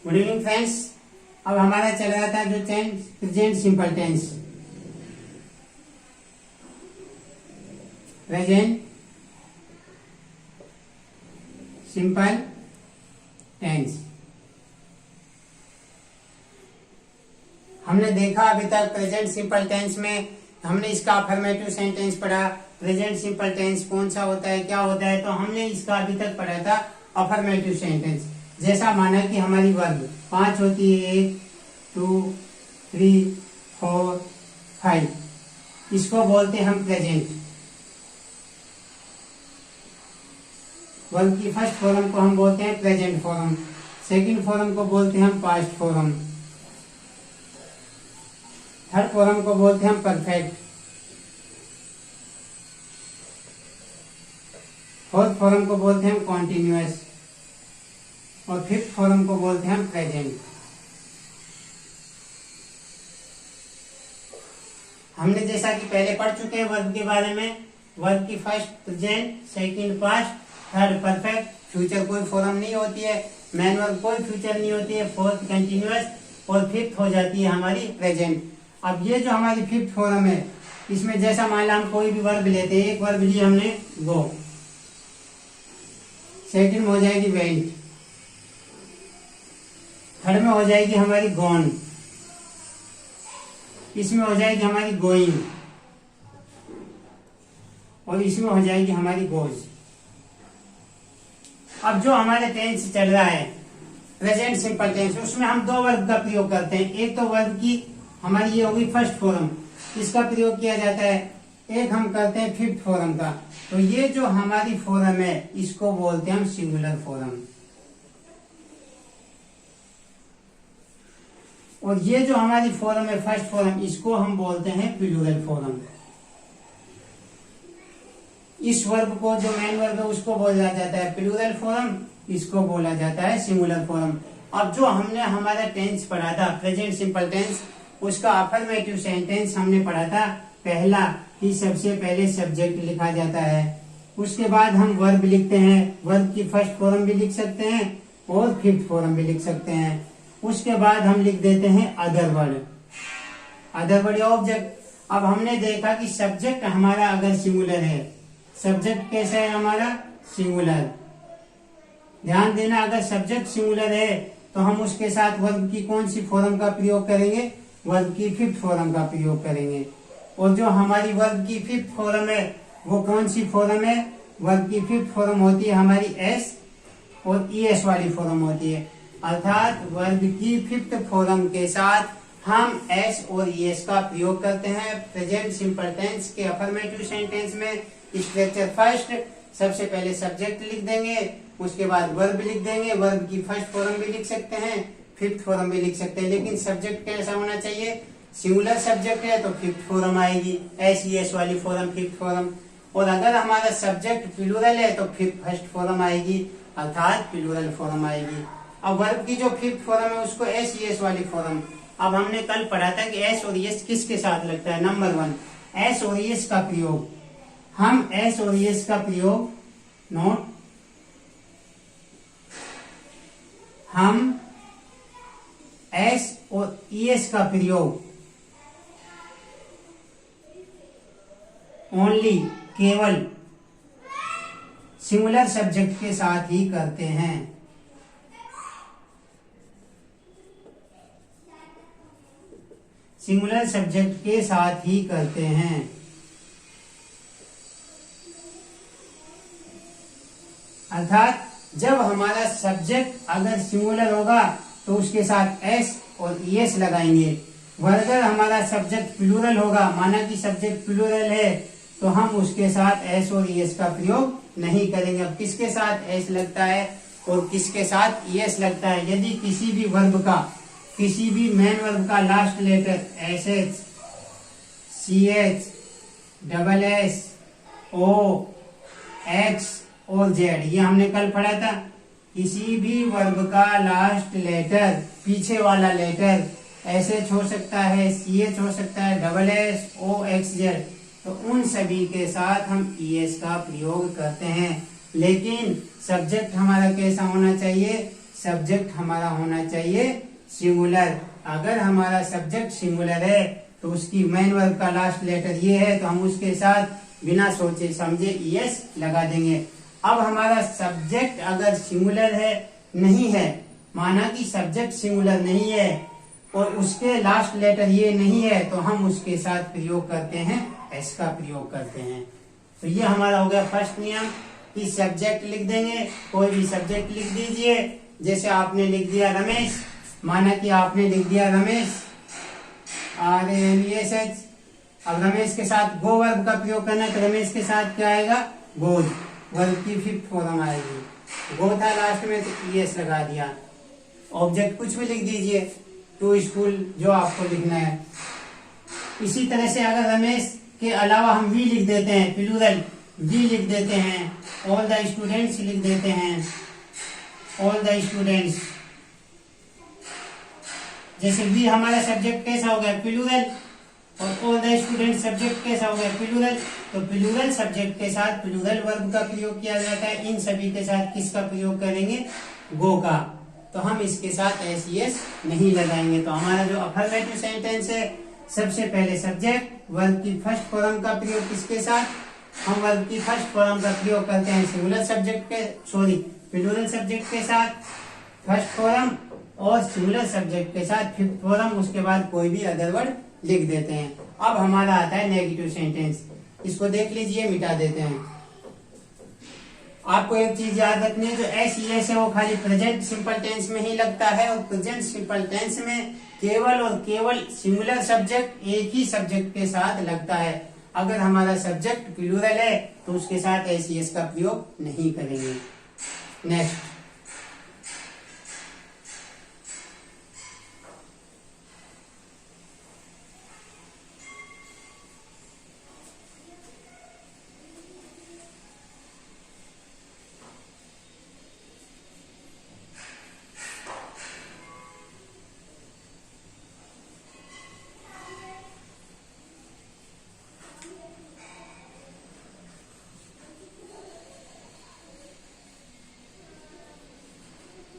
Good evening friends. अब हमारा चल रहा था जो present simple tense. Present simple tense हमने देखा अभी तक। प्रेजेंट सिंपल टेंस में हमने इसका अफर्मेटिव सेंटेंस पढ़ा। प्रेजेंट सिंपल टेंस कौन सा होता है, क्या होता है, तो हमने इसका अभी तक पढ़ा था अफर्मेटिव सेंटेंस। जैसा माना कि हमारी वर्ब 5 होती है, 1 2 3 4 5, इसको बोलते हैं हम प्रेजेंट। वर्ब की फर्स्ट फॉर्म को हम बोलते हैं प्रेजेंट फॉर्म, सेकंड फॉर्म को बोलते हैं हम पास्ट फॉर्म, थर्ड फॉर्म को बोलते हैं हम परफेक्ट, फोर्थ फॉर्म को बोलते हैं हम कॉन्टिन्यूअस और फिफ्थ फॉर्म को बोलते हैं हम प्रेजेंट। हमने जैसा कि पहले पढ़ चुके हैं वर्ब के बारे में। वर्ब की first present, second past, third perfect, future कोई फॉर्म नहीं होती है, मेन वर्ब कोई फ्यूचर नहीं होती है, फोर्थ कंटिन्यूअस और फिफ्थ हो जाती है हमारी प्रेजेंट। अब ये जो हमारी फिफ्थ फॉर्म है, इसमें जैसा मान लो हम कोई भी वर्ब लेते हैं, एक वर्ब लिया हमने गो, सेकंड में हो जाएगी वेंट, थर्ड में हो जाएगी हमारी गॉन, इसमें हो जाएगी हमारी गोइंग और इसमें हो जाएगी हमारी गोज। अब जो हमारे टेंस चल रहा है प्रेजेंट सिंपल टेंस, उसमें हम दो वर्ब का प्रयोग करते हैं। एक तो वर्ब की हमारी ये होगी फर्स्ट फॉर्म, इसका प्रयोग किया जाता है। एक हम करते हैं फिफ्थ फॉर्म का। तो ये जो हमारी फॉर्म है इसको बोलते हैं हम सिंगुलर फॉर्म, और ये जो हमारी फॉर्म है फर्स्ट फॉर्म, इसको हम बोलते हैं प्लूरल फॉर्म। इस वर्ब को जो मेन वर्ब है उसको बोला जाता है प्लूरल फॉर्म, इसको बोला जाता है सिंगुलर फॉर्म। अब जो हमने हमारा टेंस पढ़ा था प्रेजेंट सिंपल टेंस, उसका अफर्मेटिव सेंटेंस हमने पढ़ा था पहला कि सबसे पहले सब्जेक्ट लिखा जाता है, उसके बाद हम वर्ब लिखते हैं। वर्ब की फर्स्ट फॉर्म भी लिख सकते हैं और फिफ्थ फॉर्म भी लिख सकते हैं। उसके बाद हम लिख देते हैं अदर वर्ड, अदर वर्ड या ऑब्जेक्ट। अब हमने देखा कि सब्जेक्ट हमारा अगर सिंगुलर है, सब्जेक्ट कैसा है हमारा सिंगुलर, ध्यान देना, अगर सब्जेक्ट सिंगुलर है तो हम उसके साथ वर्ब की कौन सी फॉर्म का प्रयोग करेंगे, वर्ब की फिफ्थ फॉर्म का प्रयोग करेंगे। और जो हमारी वर्ब की फिफ्थ फॉर्म है वो कौन सी फॉर्म है, वर्ब की फिफ्थ फॉर्म होती है हमारी एस और ईएस वाली फॉर्म होती है। अर्थात वर्ब की फिफ्थ फॉर्म के साथ हम एस और ईएस का प्रयोग करते हैं प्रेजेंट सिंपल टेंस के अफर्मेटिव सेंटेंस में। स्ट्रक्चर फर्स्ट, सबसे पहले सब्जेक्ट लिख देंगे, उसके बाद वर्ब लिख देंगे। वर्ब की फर्स्ट फॉर्म भी लिख सकते हैं, फिफ्थ फॉर्म भी लिख सकते हैं, लेकिन सब्जेक्ट कैसा होना चाहिए, सिंगुलर सब्जेक्ट है तो फिफ्थ फॉर्म आएगी, एस ईएस वाली फॉर्म फिफ्थ फॉर्म। और अगर हमारा सब्जेक्ट प्लूरल है तो फिर फर्स्ट फॉर्म आएगी, अर्थात प्लूरल फॉर्म आएगी। अब वर्ब की जो फिफ्थ फॉर्म है उसको एस ईएस वाली फॉर्म। अब हमने कल पढ़ा था कि एस और ईएस किसके साथ लगता है। नंबर 1, एस और ईएस का प्रयोग, हम एस और ईएस का प्रयोग नोट, हम एस और ईएस का प्रयोग ओनली, केवल सिंगुलर सब्जेक्ट के साथ ही करते हैं। सिंगुलर सब्जेक्ट के साथ ही करते हैं। अर्थात जब हमारा सब्जेक्ट अगर सिंगुलर होगा तो उसके साथ एस और ईएस लगाएंगे। अगर हमारा सब्जेक्ट प्लूरल होगा, माना कि सब्जेक्ट प्लूरल है, तो हम उसके साथ एस और ईएस का प्रयोग नहीं करेंगे। अब किसके साथ एस लगता है और किसके साथ ईएस लगता है, यदि किसी भी वर्ब का, किसी भी मेन वर्ब का last letter S H, C H, double S, O, X और जेड, ये हमने कल पढ़ा था। किसी भी वर्ब का लास्ट लेटर, पीछे वाला लेटर एस एच हो सकता है, सी एच हो सकता है, double S, O, x, Z, तो उन सभी के साथ हम ईएस का प्रयोग करते हैं। लेकिन सब्जेक्ट हमारा कैसा होना चाहिए, सब्जेक्ट हमारा होना चाहिए सिंगुलर। अगर हमारा सब्जेक्ट सिंगुलर है तो उसकी मेन वर्ब का लास्ट लेटर ये है, तो हम उसके साथ बिना सोचे समझे ईएस लगा देंगे। अब हमारा सब्जेक्ट अगर सिंगुलर है नहीं है, माना कि सब्जेक्ट सिंगुलर नहीं है और उसके लास्ट लेटर ये नहीं है, तो हम उसके साथ प्रयोग करते हैं एस का प्रयोग करते हैं। तो ये हमारा हो गया फर्स्ट नियम कि सब्जेक्ट लिख देंगे, कोई भी सब्जेक्ट लिख दीजिए। जैसे आपने लिख दिया रमेश, माना कि आपने लिख दिया रमेश RAMESH। अब रमेश के साथ गो वर्ब का प्रयोग करना, तो रमेश के साथ क्या आएगा, गोज, वर्ब की फिफ्थ फॉर्म आएगी। गो था लास्ट में तो ईएस लगा दिया। ऑब्जेक्ट कुछ भी लिख दीजिए, टू स्कूल जो आपको लिखना है। इसी तरह से अगर रमेश के अलावा हम वी लिख देते हैं, प्लूरल वी लिख देते हैं, ऑल द स्टूडेंट्स लिख देते हैं, ऑल द स्टूडेंट्स। जैसे वी हमारा सब्जेक्ट कैसा हो गया, प्लूरल, और ऑल द स्टूडेंट सब्जेक्ट कैसा हो गया, प्लूरल। तो प्लूरल सब्जेक्ट के साथ प्लूरल वर्ब का प्रयोग किया जाता है। इन सभी के साथ किसका प्रयोग करेंगे, गो का। तो हम इसके साथ एस नहीं लगाएंगे। तो हमारा जो अफर्मेटिव सेंटेंस है, सबसे पहले सब्जेक्ट वर्ब की फर्स्ट फॉर्म का प्रयोग किसके साथ, हम वर्ब की फर्स्ट फॉर्म का प्रयोग करते हैं सिंगुलर सब्जेक्ट के, सॉरी प्लूरल सब्जेक्ट के साथ फर्स्ट फॉर्म, और सिंगुलर सब्जेक्ट के साथ फिफ्थ फॉर्म, उसके बाद कोई भी अदर वर्ड लिख देते हैं। अब हमारा आता है नेगेटिव सेंटेंस। इसको देख लीजिए, मिटा देते हैं। आपको एक चीज याद रखनी है, जो एस है वो खाली प्रेजेंट सिंपल टेंस में ही लगता है, और प्रेजेंट सिंपल टेंस में केवल और केवल सिंगुलर सब्जेक्ट एक ही सब्जेक्ट के साथ लगता है। अगर हमारा सब्जेक्ट प्लूरल है तो उसके साथ एस का प्रयोग नहीं करेंगे। नेक्स्ट,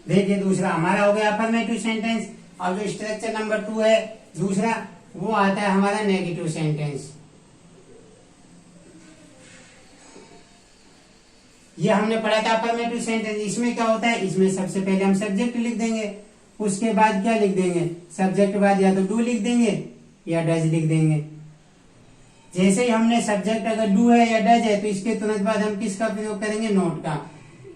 देखिए दूसरा हमारा हो गया अफर्मेटिव सेंटेंस। और जो स्ट्रक्चर नंबर 2 है दूसरा, वो आता है हमारा नेगेटिव सेंटेंस। ये हमने पढ़ा था अफर्मेटिव सेंटेंस। इसमें क्या होता है, इसमें सबसे पहले हम सब्जेक्ट लिख देंगे, उसके बाद क्या लिख देंगे, सब्जेक्ट बाद या तो डू लिख देंगे या डज लिख देंगे। जैसे ही हमने सब्जेक्ट अगर डू है या डज है, तो इसके तुरंत बाद हम किसका प्रयोग करेंगे, नोट का।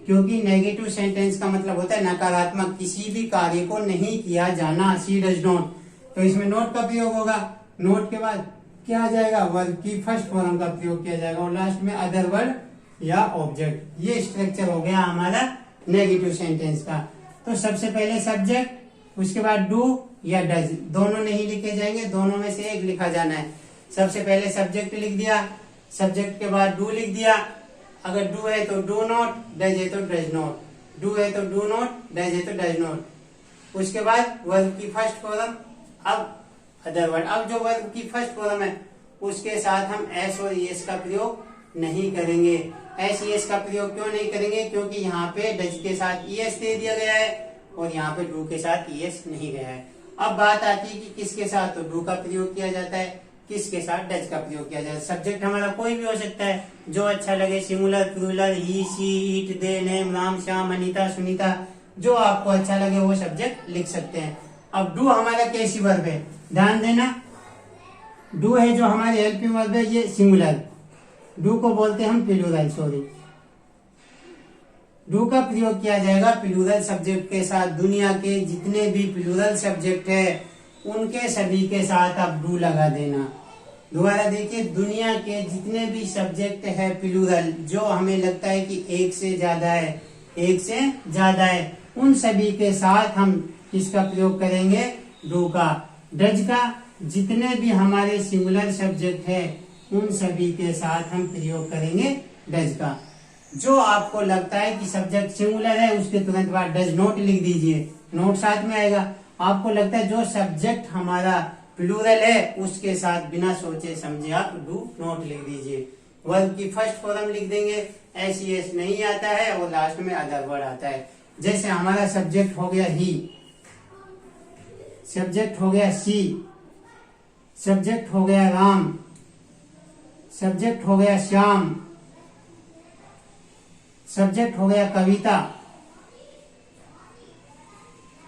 क्योंकि नेगेटिव सेंटेंस का मतलब होता है नकारात्मक, किसी भी कार्य को नहीं किया जाना, सी डज नॉट। तो इसमें नोट का प्रयोग होगा। नोट के बाद क्या आ जाएगा, वर्ब की फर्स्ट फॉर्म का प्रयोग किया जाएगा, और लास्ट में अदर वर्ड या ऑब्जेक्ट। ये स्ट्रक्चर हो गया हमारा नेगेटिव सेंटेंस का। तो सबसे पहले सब्जेक्ट, उसके बाद डू या डज, दोनों नहीं लिखे जाएंगे, दोनों में से एक लिखा जाना है। सबसे पहले सब्जेक्ट लिख दिया, सब्जेक्ट के बाद डू लिख दिया। अगर डू है तो डू नॉट, डज है तो डज नॉट, डू है तो डू नॉट, डज है तो डज नॉट। उसके बाद वर्ब की फर्स्ट फॉर्म, अब अदर वर्ड। अब जो वर्ब की फर्स्ट फॉर्म है उसके साथ हम एस और एस का प्रयोग नहीं करेंगे। एस एस का प्रयोग क्यों नहीं करेंगे, क्योंकि यहाँ पे डज के साथ ईएस दे दिया गया है और यहाँ पे डू के साथ ईएस नहीं गया है। अब बात आती है कि किसके साथ, तो डू का प्रयोग किया जाता है, किसके साथ, डज का प्रयोग किया जाता है। सब्जेक्ट हमारा कोई भी हो सकता है, जो अच्छा लगे, singular plural, he she it they name Ram Shyam Anita Sunita, जो आपको अच्छा लगे वो सब्जेक्ट लिख सकते हैं। अब डू हमारा कैसी वर्ब है, ध्यान देना। डू है जो हमारे हेल्पिंग वर्ब है, ये सिंगुलर, डू को बोलते हैं हम प्लूरल, सॉरी। डू का प्रयोग किया जाएगा प्लूरल सब्जेक्ट के साथ। दुनिया के जितने भी प्लूरल सब्जेक्ट है उनके सभी के साथ आप डू लगा देना। दोबारा देखिए, दुनिया के जितने भी सब्जेक्ट है प्लूरल, जो हमें लगता है कि एक से ज्यादा है, एक से ज्यादा है, उन सभी के साथ हम किसका प्रयोग करेंगे, डू का। डज का जितने भी हमारे सिंगुलर सब्जेक्ट है उन सभी के साथ हम प्रयोग करेंगे डज का। जो आपको लगता है कि सब्जेक्ट सिंगुलर है उसके तुरंत बाद डज नॉट लिख दीजिए, नोट साथ में आएगा। आपको लगता है जो सब्जेक्ट हमारा प्लूरल है उसके साथ बिना सोचे समझे आप डू नॉट लिख दीजिए। वर्ब की फर्स्ट फॉर्म लिख देंगे, एस नहीं आता है और लास्ट में अदर वर्ड आता है। जैसे हमारा सब्जेक्ट हो गया ही, सब्जेक्ट हो गया सी, सब्जेक्ट हो गया राम, सब्जेक्ट हो गया श्याम, सब्जेक्ट हो गया कविता,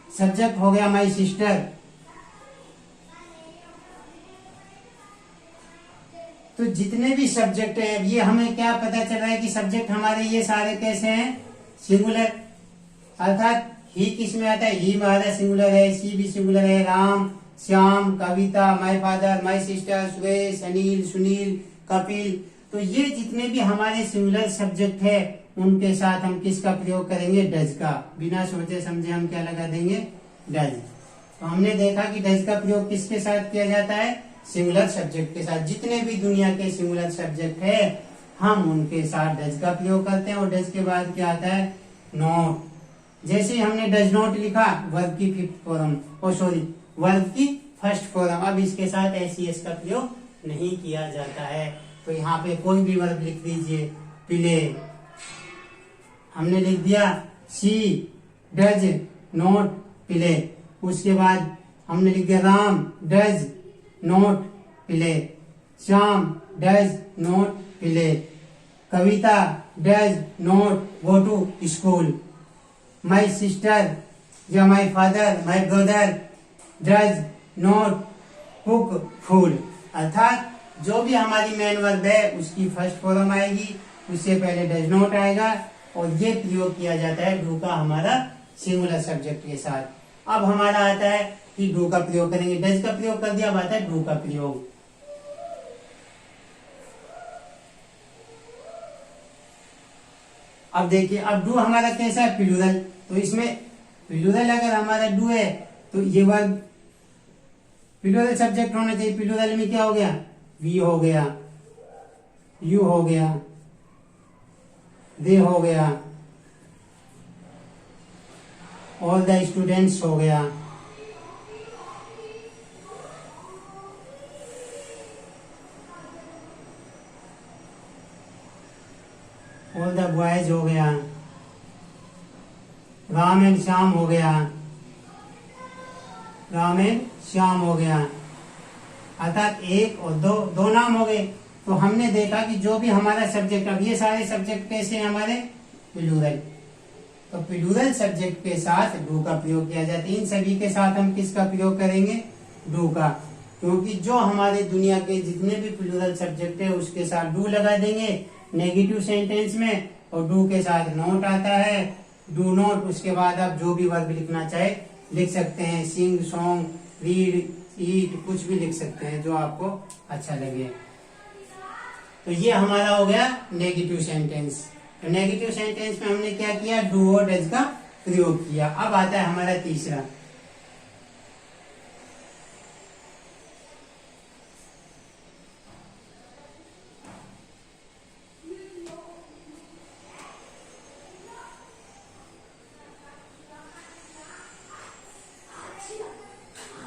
सब्जेक्ट हो गया माई सिस्टर। तो जितने भी सब्जेक्ट है, ये हमें क्या पता चल रहा है कि सब्जेक्ट हमारे ये सारे कैसे हैं, सिंगुलर। अर्थात ही किस में आता है, ही हमारा सिंगुलर है, सी भी सिंगुलर है, Ram, Shyam, Kavita, my father, my sister, Suresh, Anil, Sunil, Kapil. तो ये जितने भी हमारे सिंगुलर सब्जेक्ट है उनके साथ हम किसका प्रयोग करेंगे, डज का। बिना सोचे समझे हम क्या लगा देंगे, डज। तो हमने देखा कि डज का प्रयोग किसके साथ किया जाता है, सिंगुलर सब्जेक्ट के साथ। जितने भी दुनिया के सिंगुलर सब्जेक्ट है हम उनके साथ डज का प्रयोग करते हैं। और डज के बाद क्या आता है, नॉट। जैसे हमने डज नॉट लिखा, वर्ब की फिफ्थ फॉर्म, वर्ब की फर्स्ट फॉर्म। अब इसके साथ एस का प्रयोग नहीं किया जाता है। तो यहाँ पे कोई भी वर्ब लिख दीजिए, प्ले, हमने लिख दिया सी डज नॉट प्ले। उसके बाद हमने लिख दिया Ram does not play, Shyam does not play, Kavita does not go to school, my sister या my father, my brother does not cook food. अर्थात जो भी हमारी मेन वर्ब है उसकी फर्स्ट फॉर्म आएगी, उससे पहले डज नॉट आएगा। और ये प्रयोग किया जाता है डू का हमारा सिंगुलर सब्जेक्ट के साथ। अब हमारा आता है कि डू का प्रयोग करेंगे, डज का प्रयोग कर दिया, अब आता है डू का प्रयोग। अब देखिए, अब डू हमारा कैसा है, प्लूरल। तो इसमें प्लूरल अगर हमारा डू है तो ये वर्ब प्लूरल सब्जेक्ट होना चाहिए। प्लूरल में क्या हो गया, वी हो गया, यू हो गया, दे हो गया, ऑल द स्टूडेंट्स हो गया, ऑल द बॉयज हो गया, राम एंड श्याम हो गया, राम एंड श्याम हो गया। अर्थात एक और दो नाम हो गए। तो हमने देखा कि जो भी हमारा सब्जेक्ट, अब ये सारे सब्जेक्ट कैसे हैं हमारे, प्लूरल। तो प्लूरल सब्जेक्ट के साथ डू का प्रयोग किया जाता है। इन सभी के साथ हम किसका प्रयोग करेंगे, डू का। क्योंकि जो हमारे दुनिया के जितने भी प्लूरल सब्जेक्ट है उसके साथ डू लगा देंगे नेगेटिव सेंटेंस में, और डू के साथ नोट आता है, डू नोट। उसके बाद आप जो भी वर्ब लिखना चाहे लिख सकते हैं, सिंग, सॉन्ग, रीड, ईट, कुछ भी लिख सकते हैं जो आपको अच्छा लगे। तो ये हमारा हो गया नेगेटिव सेंटेंस। तो नेगेटिव सेंटेंस में हमने क्या किया, डू और डज का प्रयोग किया। अब आता है हमारा तीसरा,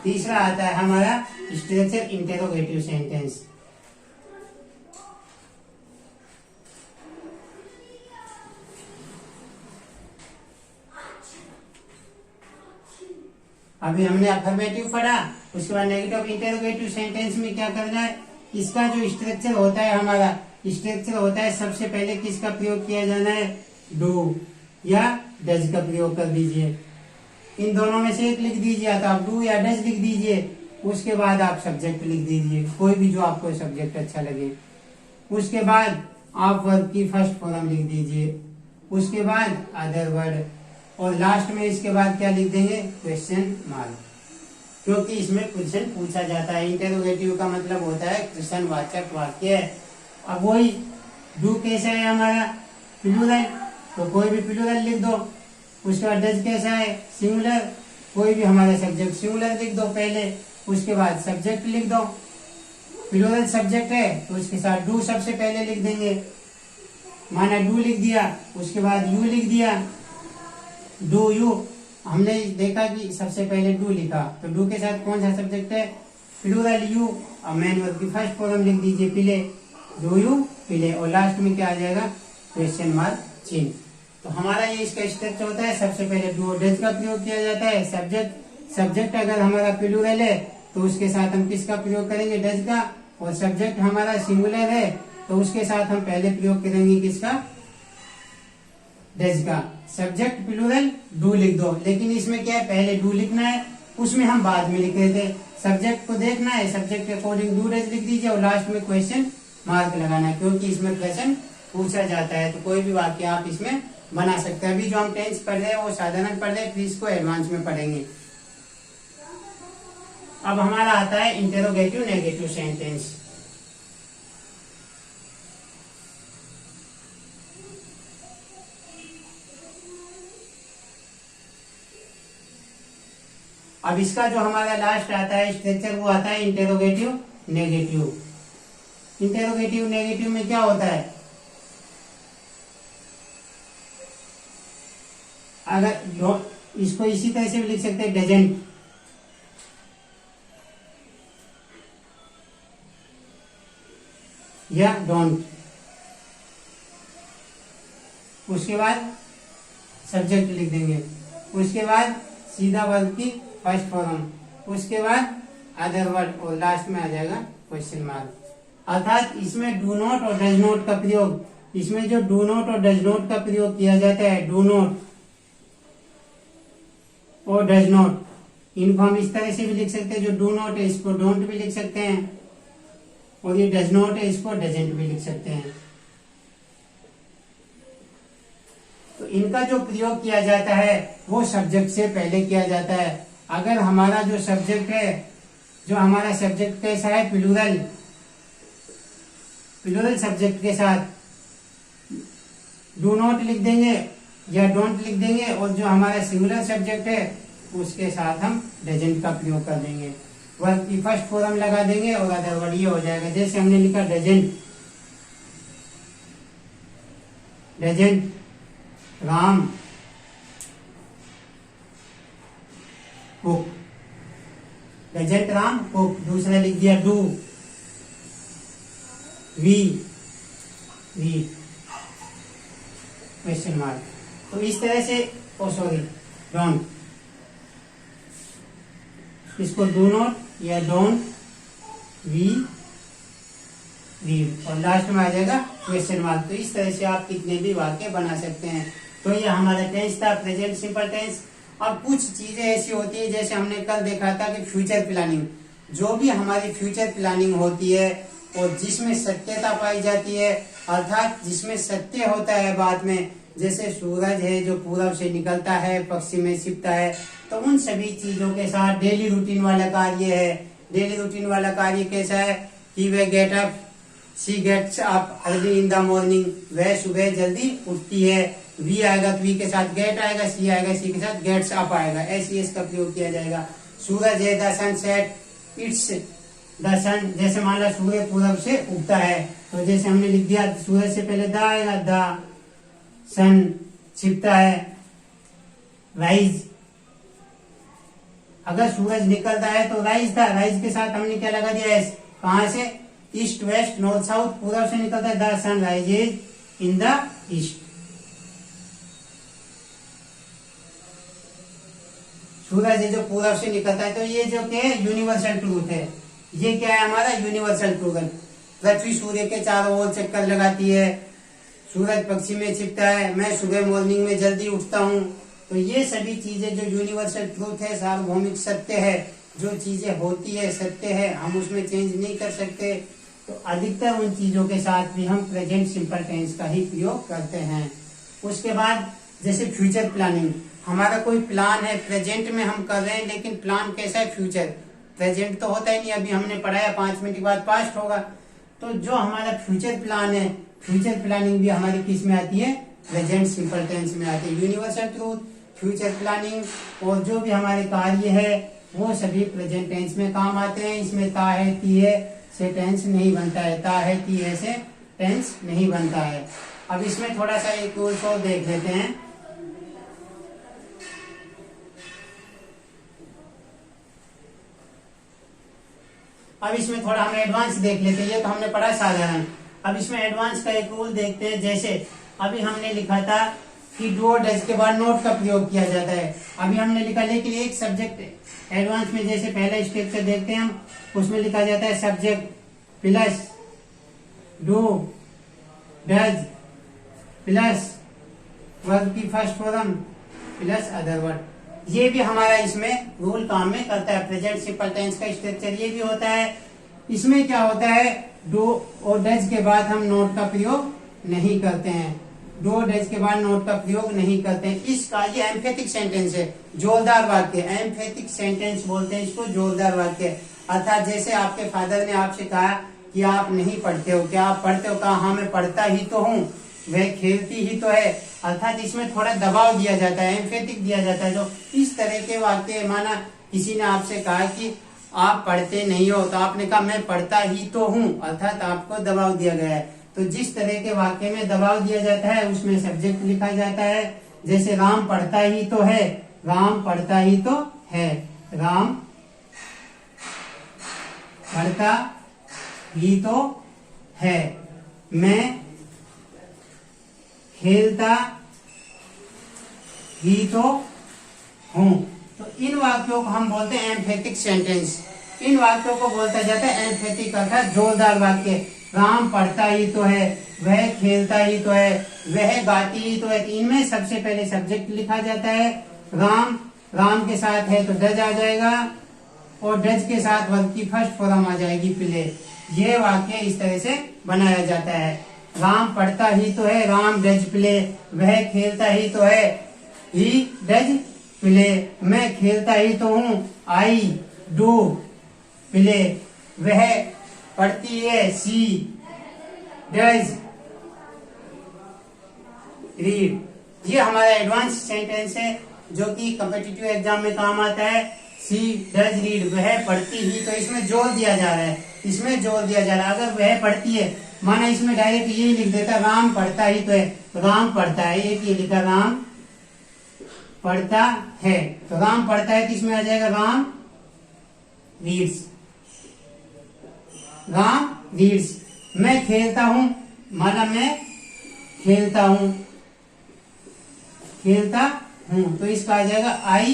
तीसरा आता है हमारा स्ट्रक्चर इंटेरोगेटिव सेंटेंस। अभी हमने अफर्मेटिव पढ़ा, उसके बाद नेगेटिव इंटेरोगेटिव सेंटेंस में क्या करना है, इसका जो स्ट्रक्चर होता है, हमारा स्ट्रक्चर होता है, सबसे पहले किसका प्रयोग किया जाना है, डू या डज का प्रयोग कर दीजिए। इन दोनों में से एक लिख दीजिए, तो आप डू या डज लिख दीजिए। उसके बाद आप सब्जेक्ट लिख दीजिए, कोई भी जो आपको सब्जेक्ट अच्छा लगे। उसके बाद आप वर्ब की फर्स्ट फॉर्म लिख दीजिए, उसके बाद अदर वर्ड, और लास्ट में इसके बाद क्या लिख देंगे, क्वेश्चन मार्क। क्योंकि इसमें क्वेश्चन पूछा जाता है। इंटेरोगेटिव का मतलब होता है प्रश्नवाचक वाक्य। अब वही डू कैसा है हमारा, प्लूरल, तो कोई भी प्लूरल लिख दो। उसके बाद डज कैसा है, सिंगुलर, कोई भी हमारा सब्जेक्ट सिंगुलर लिख दो पहले। उसके बाद सब्जेक्ट लिख दो, प्लूरल सब्जेक्ट है तो उसके साथ डू सबसे पहले लिख देंगे। माना डू लिख दिया, उसके बाद यू लिख दिया, डू यू। हमने देखा कि सबसे पहले डू लिखा, तो डू के साथ कौन सा सब्जेक्ट है, प्लूरल यू। और मेन वर्ब की फर्स्ट फॉर्म लिख दीजिए, प्ले, डू यू प्ले, और लास्ट में क्या आ जाएगा, क्वेश्चन मार्क चिन्ह। तो हमारा ये इसका स्ट्रक्चर होता है, सबसे पहले डू डज का प्रयोग किया जाता है। सब्जेक्ट अगर हमारा प्लूरल है तो उसके साथ हम किसका प्रयोग करेंगे, डज का। और सब्जेक्ट हमारा सिंगुलर है तो उसके साथ हम पहले प्रयोग करेंगे किसका, डज का। सब्जेक्ट प्लूरल डू लिख दो, लेकिन इसमें क्या है, पहले डू लिखना है, उसमें हम बाद में लिख रहे थे। सब्जेक्ट को देखना है, सब्जेक्ट के अकॉर्डिंग डू डज लिख दीजिए और लास्ट में क्वेश्चन मार्क लगाना है, क्योंकि इसमें प्रश्न पूछा जाता है। तो कोई भी वाक्य आप इसमें बना सकते हैं। अभी जो हम टेंस पढ़ रहे हैं वो साधारण पढ़ रहे हैं, फिर इसको एडवांस में पढ़ेंगे। अब हमारा आता है इंटेरोगेटिव नेगेटिव सेंटेंस। अब इसका जो हमारा लास्ट आता है स्ट्रक्चर वो आता है इंटेरोगेटिव नेगेटिव। इंटेरोगेटिव नेगेटिव में क्या होता है, अगर इसको इसी तरह से भी लिख सकते हैं, डजंट, या डोंट। उसके बाद सब्जेक्ट लिख देंगे, उसके बाद सीधा वर्ब की फर्स्ट फॉर्म, उसके बाद अदर वर्ड और लास्ट में आ जाएगा क्वेश्चन मार्क। अर्थात इसमें डू नॉट और डज नॉट का प्रयोग, इसमें जो डू नॉट और डज नॉट का प्रयोग किया जाता है, डू नॉट और डज नॉट, इनको हम इस तरह से भी लिख सकते हैं, जो डू नॉट है इसको डोंट भी लिख सकते हैं, और ये डज नॉट है इसको डजेंट भी लिख सकते हैं। तो इनका जो प्रयोग किया जाता है वो सब्जेक्ट से पहले किया जाता है। अगर हमारा जो सब्जेक्ट है, जो हमारा सब्जेक्ट कैसा है, प्लूरल, प्लूरल सब्जेक्ट के साथ डू नॉट लिख देंगे या डोंट लिख देंगे, और जो हमारा सिंगुलर सब्जेक्ट है उसके साथ हम डजेंट का प्रयोग कर देंगे, वर्ब की फर्स्ट फॉर्म लगा देंगे और अदर वर्ड ये हो जाएगा। जैसे हमने लिखा doesn't, doesn't Ram cook, doesn't Ram cook. दूसरा लिख दिया do we read, question mark. तो इस तरह से, ओ सॉरी डोंट, इसको डू नॉट या डोंट वी रीड, और लास्ट में आ जाएगा क्वेश्चन मार्क। तो इस तरह से आप कितने भी वाक्य बना सकते हैं। तो ये हमारा टेंस था, प्रेजेंट सिंपल टेंस। अब कुछ चीजें ऐसी होती है, जैसे हमने कल देखा था कि फ्यूचर प्लानिंग, जो भी हमारी फ्यूचर प्लानिंग होती है और जिसमें सत्यता पाई जाती है, अर्थात जिसमें सत्य होता है बात में, जैसे सूरज है जो पूरब से निकलता है पश्चिम में छिपता है, तो उन सभी चीजों के साथ डेली रूटीन वाला कार्य है। डेली रूटीन वाला कार्य कैसा है कि वे get up, she gets up early in the morning, वह सुबह जल्दी उठती है। वी आएगा तो वी के साथ गेट आएगा, सी आएगा सी के साथ गेट्स अप आएगा, ऐसे इसका प्रयोग किया जाएगा। सूरज है, the sun set it's the sun, जैसे मान लो सूर्य पूरब से उगता है, तो जैसे हमने लिख दिया सूरज से पहले द आएगा, द सन छिपता है, राइज, अगर सूरज निकलता है तो राइज था, राइज के साथ हमने क्या लगा दिया एस, कहां से, ईस्ट वेस्ट नॉर्थ साउथ, पूरब से निकलता है, the sun rises in the east. सूरज है जो पूरब से निकलता है, तो ये जो क्या है यूनिवर्सल ट्रूथ है। ये क्या है हमारा यूनिवर्सल ट्रूथ। पृथ्वी सूर्य के चारों ओर चक्कर लगाती है, सूरज पश्चिम में छिपता है, मैं सुबह मॉर्निंग में जल्दी उठता हूँ। तो ये सभी चीजें जो यूनिवर्सल ट्रूथ है, सार्वभौमिक सत्य है, जो चीजें होती है सत्य है, हम उसमें चेंज नहीं कर सकते। तो अधिकतर उन चीजों के साथ भी हम प्रेजेंट सिंपल टेंस का ही प्रयोग करते हैं। उसके बाद जैसे फ्यूचर प्लानिंग, हमारा कोई प्लान है, प्रेजेंट में हम कर रहे हैं, लेकिन प्लान कैसा है, फ्यूचर, प्रेजेंट तो होता ही नहीं। अभी हमने पढ़ाया 5 मिनट के बाद पास्ट होगा। तो जो हमारा फ्यूचर प्लान है, फ्यूचर प्लानिंग भी हमारी किस में आती है, प्रेजेंट सिंपल टेंस में आती है। यूनिवर्सल ट्रूथ, फ्यूचर प्लानिंग और जो भी हमारे कार्य है वो सभी प्रेजेंट टेंस में काम आते हैं। इसमें ता है ती है से टेंस नहीं बनता है, ता है ती है से टेंस नहीं बनता है। अब इसमें थोड़ा सा एक रूल्स और देख लेते हैं। अब इसमें थोड़ा हम एडवांस देख लेते हैं, ये तो हमने पढ़ा साधारण। अब इसमें एडवांस का एक रूल देखते हैं। जैसे अभी हमने लिखा था कि डू और डज के बाद नोट का प्रयोग किया जाता है। अभी हमने लिखा, लेकिन एक सब्जेक्ट एडवांस में जैसे पहला स्ट्रक्चर देखते हैं हम, उसमें लिखा जाता है subject plus do does plus verb की first form plus other word. ये भी हमारा इसमें रूल काम में करता है। प्रेजेंट सिंपल टेंस का स्ट्रक्चर ये भी होता है। इसमें क्या होता है, डू और डज के बाद हम नोट का प्रयोग नहीं करते हैं। डू और डज के बाद नोट का प्रयोग नहीं करते हैं। इसका ये एम्फेटिक सेंटेंस है, जोरदार वाक्य। एम्फेटिक सेंटेंस बोलते हैं इसको, जोरदार वाक्य। अर्थात जैसे आपके फादर ने आपसे कहा कि आप नहीं पढ़ते हो, क्या आप पढ़ते हो? कहा हाँ मैं पढ़ता ही तो हूँ, वह खेलती ही तो है। अर्थात इसमें थोड़ा दबाव दिया जाता है, एम्फेटिक दिया जाता है। जो इस तरह के वाक्य, माना किसी ने आपसे कहा कि आप पढ़ते नहीं हो, तो आपने कहा मैं पढ़ता ही तो हूँ, अर्थात आपको दबाव दिया गया है। तो जिस तरह के वाक्य में दबाव दिया जाता है उसमें सब्जेक्ट लिखा जाता है। जैसे राम पढ़ता ही तो है, राम पढ़ता ही तो है, राम पढ़ता ही तो है। मैं खेलता ही तो हूं। तो इन वाक्यों को हम बोलते हैं एम्फेटिक सेंटेंस। इन वाक्यों को बोलता जाता है एम्फेटिक, अर्थात जोरदार वाक्य। राम पढ़ता ही तो है, वह खेलता ही तो है, वह गाती ही तो है। इनमें सबसे पहले सब्जेक्ट लिखा जाता है। राम, राम के साथ है तो डज आ जाएगा, और डज के साथ वर्ब की फर्स्ट फॉर्म आ जाएगी प्ले। ये वाक्य इस तरह से बनाया जाता है। राम पढ़ता ही तो है, राम डज प्ले। वह खेलता ही तो है, ही डज प्ले। मैं खेलता ही तो हूँ, आई डू प्ले। वह पढ़ती है, सी डज रीड। ये हमारा एडवांस सेंटेंस है जो कि कॉम्पिटिटिव एग्जाम में काम आता है। सी डज रीड, वह पढ़ती ही, तो इसमें जोर दिया जा रहा है, इसमें जोर दिया जा रहा है। अगर वह पढ़ती है, माना इसमें डायरेक्ट ये लिख देता राम पढ़ता ही तो है, तो राम पढ़ता है, एक ये लिखा राम पढ़ता है, तो राम पढ़ता है तो इसमें आ जाएगा राम रीड्स, राम रीड्स। मैं खेलता हूं, माना मैं खेलता हूं, खेलता हूं, तो इसका आ जाएगा आई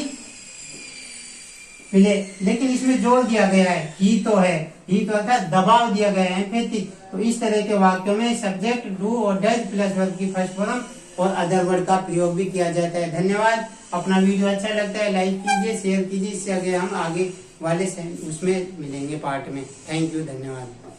प्ले। लेकिन इसमें जोर दिया गया है, ही तो है, ही तो अर्थात दबाव दिया गया है, एम्फेटिक। तो इस तरह के वाक्यों में सब्जेक्ट डू और डज प्लस वर्ब की फर्स्ट फॉर्म और अदर वर्ड का प्रयोग भी किया जाता है। धन्यवाद। अपना वीडियो अच्छा लगता है लाइक कीजिए, शेयर कीजिए, इससे आगे हम आगे वाले उसमें मिलेंगे पार्ट में। थैंक यू, धन्यवाद।